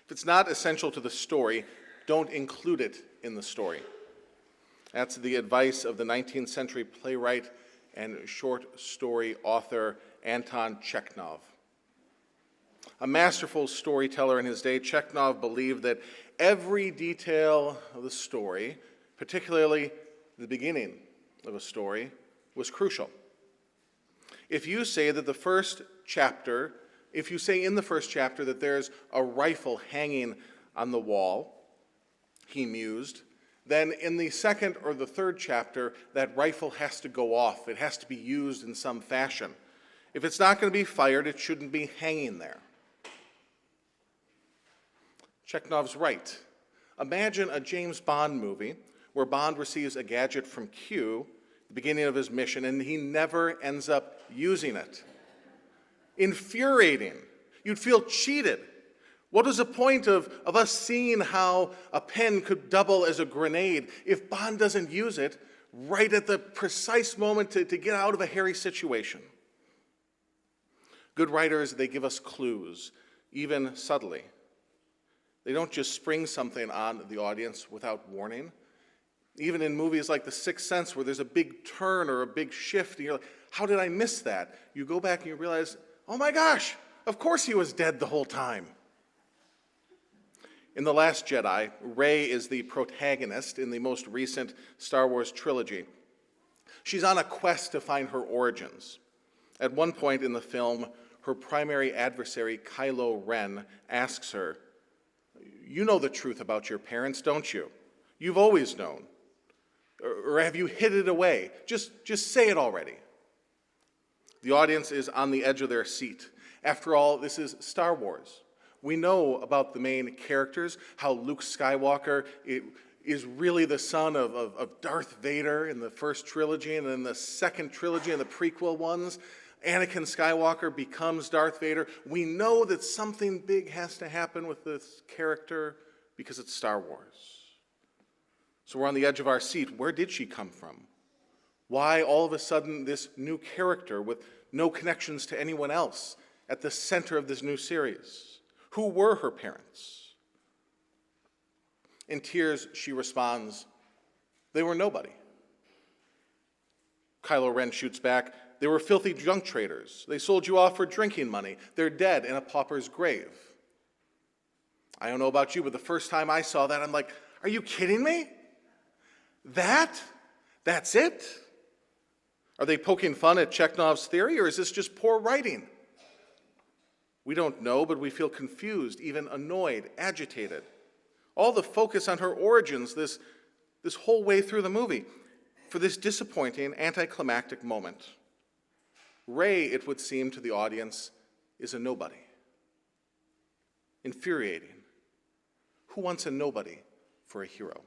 If it's not essential to the story, don't include it in the story. That's the advice of the 19th century playwright and short story author Anton Chekhov. A masterful storyteller in his day, Chekhov believed that every detail of the story, particularly the beginning of a story, was crucial. If you say in the first chapter that there's a rifle hanging on the wall, he mused, then in the second or the third chapter, that rifle has to go off. It has to be used in some fashion. If it's not going to be fired, it shouldn't be hanging there. Chekhov's right. Imagine a James Bond movie where Bond receives a gadget from Q at the beginning of his mission, and he never ends up using it. Infuriating. You'd feel cheated. What was the point of us seeing how a pen could double as a grenade if Bond doesn't use it right at the precise moment to get out of a hairy situation? Good writers, they give us clues, even subtly. They don't just spring something on the audience without warning. Even in movies like The Sixth Sense, where there's a big turn or a big shift, and you're like, how did I miss that? You go back and you realize, oh my gosh, of course he was dead the whole time. In The Last Jedi, Rey is the protagonist in the most recent Star Wars trilogy. She's on a quest to find her origins. At one point in the film, her primary adversary, Kylo Ren, asks her, "You know the truth about your parents, don't you? You've always known. Or have you hid it away? Just say it already." The audience is on the edge of their seat. After all, this is Star Wars. We know about the main characters, how Luke Skywalker is really the son of Darth Vader in the first trilogy, and in the second trilogy and the prequel ones, Anakin Skywalker becomes Darth Vader. We know that something big has to happen with this character because it's Star Wars. So we're on the edge of our seat. Where did she come from? Why all of a sudden this new character with no connections to anyone else at the center of this new series? Who were her parents? In tears, she responds, "They were nobody." Kylo Ren shoots back, "They were filthy junk traders. They sold you off for drinking money. They're dead in a pauper's grave." I don't know about you, but the first time I saw that, I'm like, are you kidding me? That's it? Are they poking fun at Chekhov's theory, or is this just poor writing? We don't know, but we feel confused, even annoyed, agitated. All the focus on her origins this whole way through the movie for this disappointing, anticlimactic moment. Rey, it would seem to the audience, is a nobody. Infuriating. Who wants a nobody for a hero?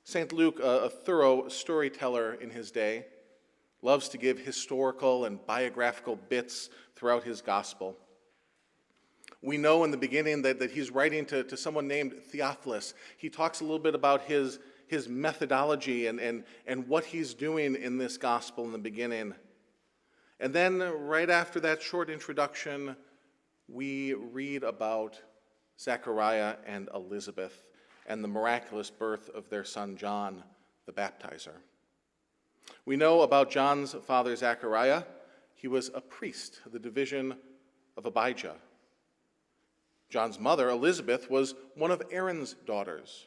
St. Luke, a thorough storyteller in his day, loves to give historical and biographical bits throughout his gospel. We know in the beginning that he's writing to someone named Theophilus. He talks a little bit about his methodology and what he's doing in this gospel in the beginning. And then right after that short introduction, we read about Zechariah and Elizabeth and the miraculous birth of their son John, the baptizer. We know about John's father, Zechariah. He was a priest of the division of Abijah. John's mother, Elizabeth, was one of Aaron's daughters.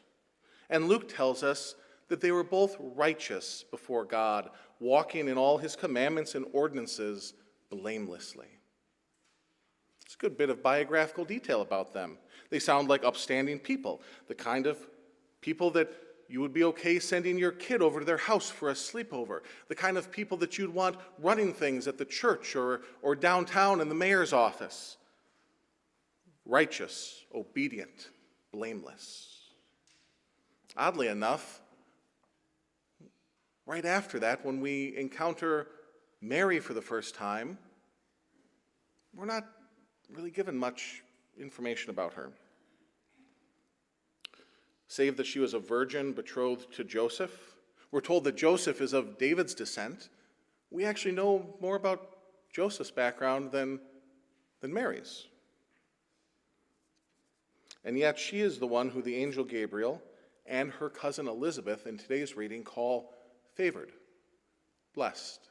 And Luke tells us that they were both righteous before God, walking in all his commandments and ordinances blamelessly. It's a good bit of biographical detail about them. They sound like upstanding people, the kind of people that you would be okay sending your kid over to their house for a sleepover, the kind of people that you'd want running things at the church or downtown in the mayor's office. Righteous, obedient, blameless. Oddly enough, right after that, when we encounter Mary for the first time, we're not really given much information about her. Save that she was a virgin betrothed to Joseph. We're told that Joseph is of David's descent. We actually know more about Joseph's background than Mary's. And yet she is the one who the angel Gabriel and her cousin Elizabeth in today's reading call favored, blessed.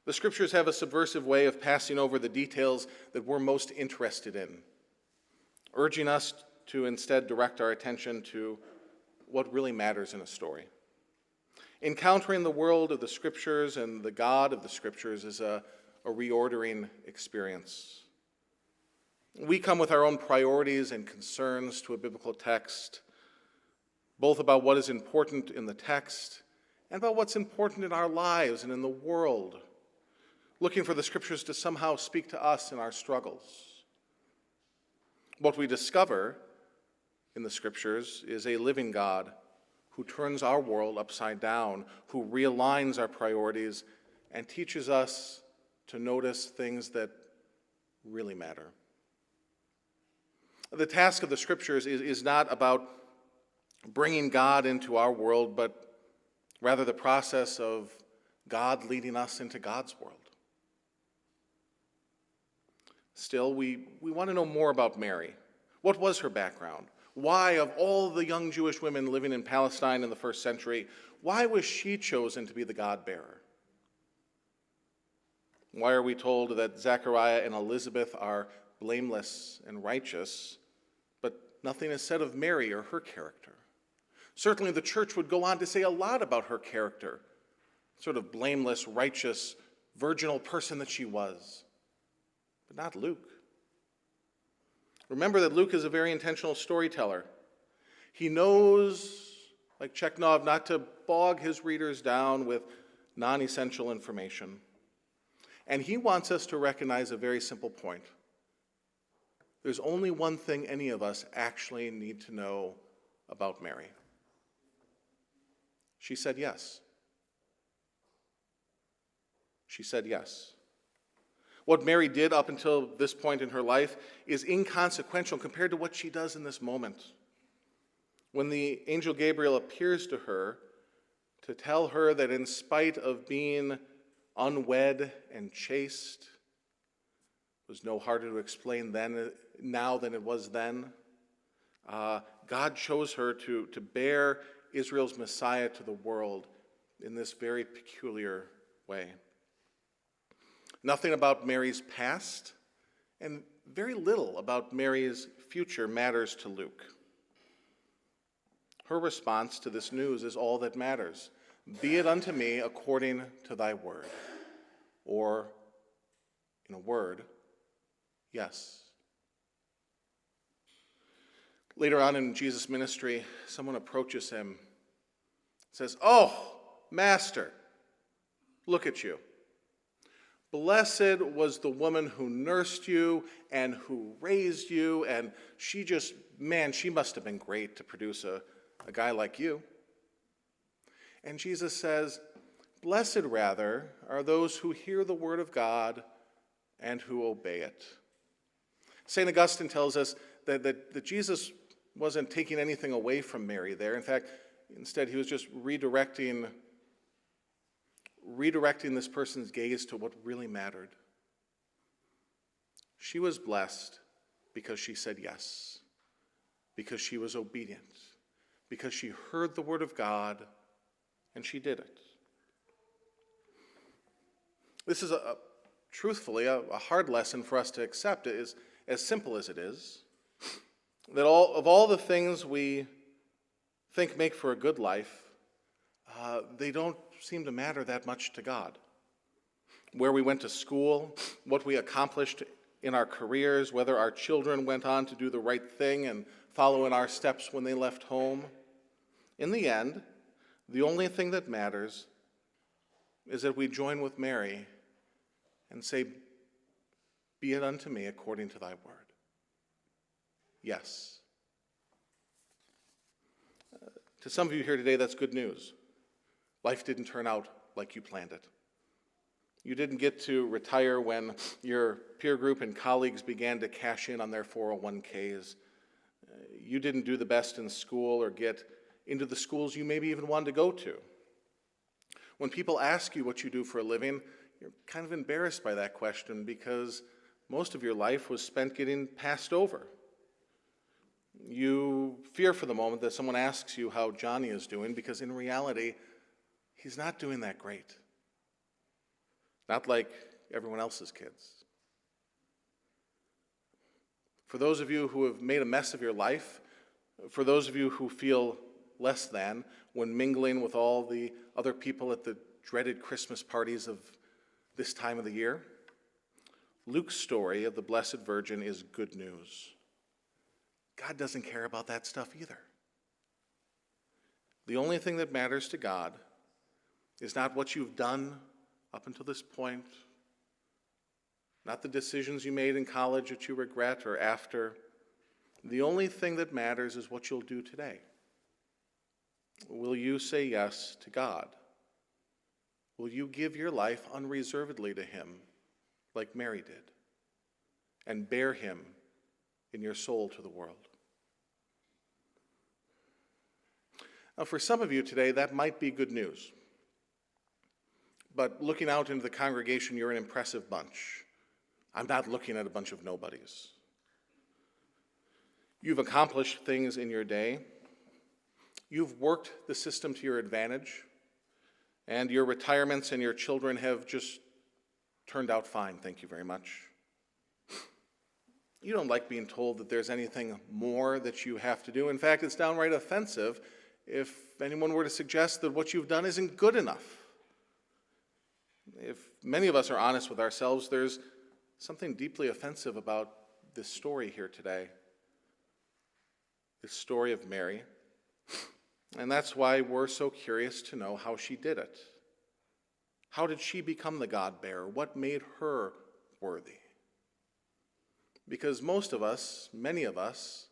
The scriptures have a subversive way of passing over the details that we're most interested in, urging us to instead direct our attention to what really matters in a story. Encountering the world of the scriptures and the God of the scriptures is a reordering experience. We come with our own priorities and concerns to a biblical text, both about what is important in the text and about what's important in our lives and in the world, looking for the scriptures to somehow speak to us in our struggles. What we discover in the scriptures is a living God who turns our world upside down, who realigns our priorities and teaches us to notice things that really matter. The task of the scriptures is not about bringing God into our world, but rather the process of God leading us into God's world. Still, we want to know more about Mary. What was her background? Why, of all the young Jewish women living in Palestine in the first century, why was she chosen to be the God-bearer? Why are we told that Zechariah and Elizabeth are blameless and righteous, but nothing is said of Mary or her character? Certainly the church would go on to say a lot about her character, sort of blameless, righteous, virginal person that she was, but not Luke. Remember that Luke is a very intentional storyteller. He knows, like Chekhov, not to bog his readers down with non-essential information. And he wants us to recognize a very simple point. There's only one thing any of us actually need to know about Mary. She said yes. She said yes. What Mary did up until this point in her life is inconsequential compared to what she does in this moment. When the angel Gabriel appears to her to tell her that in spite of being unwed and chaste, it was no harder to explain now than it was then. God chose her to bear Israel's Messiah to the world in this very peculiar way. Nothing about Mary's past and very little about Mary's future matters to Luke. Her response to this news is all that matters. Be it unto me according to thy word. Or, in a word, yes. Later on in Jesus' ministry, someone approaches him and says, "Oh, Master, look at you. Blessed was the woman who nursed you and who raised you, and she must have been great to produce a guy like you." And Jesus says, "Blessed rather are those who hear the word of God and who obey it." St. Augustine tells us that Jesus wasn't taking anything away from Mary there. In fact, instead, he was just redirecting this person's gaze to what really mattered. She was blessed because she said yes, because she was obedient, because she heard the word of God and she did it. This is truthfully a hard lesson for us to accept. It is as simple as it is, that of all the things we think make for a good life, they don't seem to matter that much to God. Where we went to school, what we accomplished in our careers, whether our children went on to do the right thing and follow in our steps when they left home. In the end, the only thing that matters is that we join with Mary and say, "Be it unto me according to thy word." Yes. To some of you here today, that's good news. Life didn't turn out like you planned it. You didn't get to retire when your peer group and colleagues began to cash in on their 401ks. You didn't do the best in school or get into the schools you maybe even wanted to go to. When people ask you what you do for a living, you're kind of embarrassed by that question because most of your life was spent getting passed over. You fear for the moment that someone asks you how Johnny is doing, because in reality, he's not doing that great. Not like everyone else's kids. For those of you who have made a mess of your life, for those of you who feel less than when mingling with all the other people at the dreaded Christmas parties of this time of the year, Luke's story of the Blessed Virgin is good news. God doesn't care about that stuff either. The only thing that matters to God is not what you've done up until this point, not the decisions you made in college that you regret or after. The only thing that matters is what you'll do today. Will you say yes to God? Will you give your life unreservedly to him, like Mary did, and bear him in your soul to the world? Now, for some of you today, that might be good news. But looking out into the congregation, you're an impressive bunch. I'm not looking at a bunch of nobodies. You've accomplished things in your day. You've worked the system to your advantage. And your retirements and your children have just turned out fine, thank you very much. You don't like being told that there's anything more that you have to do. In fact, it's downright offensive if anyone were to suggest that what you've done isn't good enough. If many of us are honest with ourselves, there's something deeply offensive about this story here today, this story of Mary. And that's why we're so curious to know how she did it. How did she become the God-bearer? What made her worthy? Because most of us, many of us,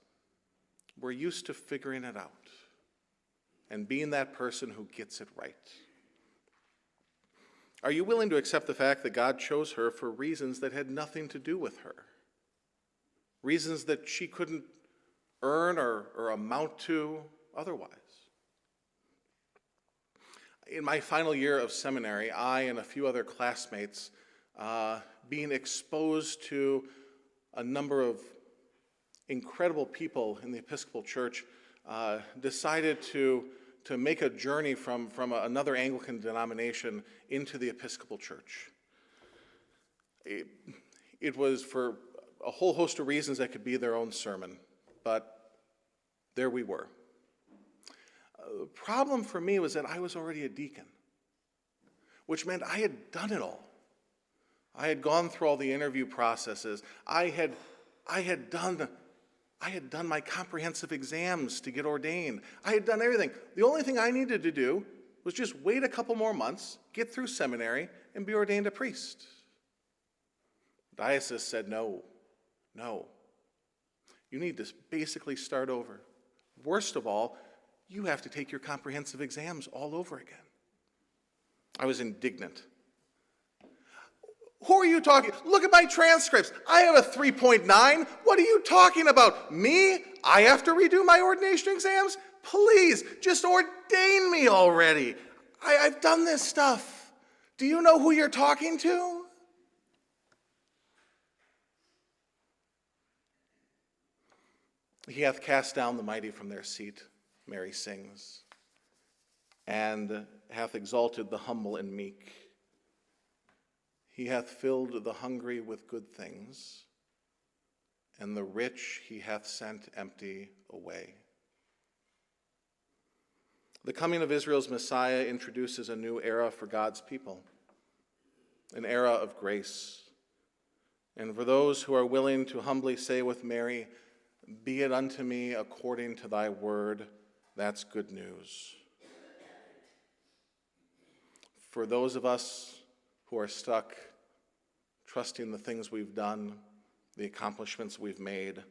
we're used to figuring it out and being that person who gets it right. Are you willing to accept the fact that God chose her for reasons that had nothing to do with her? Reasons that she couldn't earn or amount to otherwise? In my final year of seminary, I and a few other classmates, being exposed to a number of incredible people in the Episcopal Church, decided to make a journey from another Anglican denomination into the Episcopal Church. It was for a whole host of reasons that could be their own sermon, but there we were. The problem for me was that I was already a deacon, which meant I had done it all. I had gone through all the interview processes. I had done my comprehensive exams to get ordained. I had done everything. The only thing I needed to do was just wait a couple more months, get through seminary, and be ordained a priest. The diocese said, no. You need to basically start over. Worst of all, you have to take your comprehensive exams all over again. I was indignant. Who are you talking? Look at my transcripts. I have a 3.9. What are you talking about? Me? I have to redo my ordination exams? Please, just ordain me already. I've done this stuff. Do you know who you're talking to? He hath cast down the mighty from their seat, Mary sings, and hath exalted the humble and meek. He hath filled the hungry with good things, and the rich he hath sent empty away. The coming of Israel's Messiah introduces a new era for God's people, an era of grace. And for those who are willing to humbly say with Mary, "Be it unto me according to thy word," that's good news. For those of us who are stuck trusting the things we've done, the accomplishments we've made,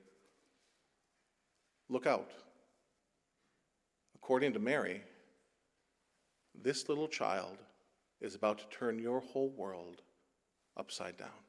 look out. According to Mary, this little child is about to turn your whole world upside down.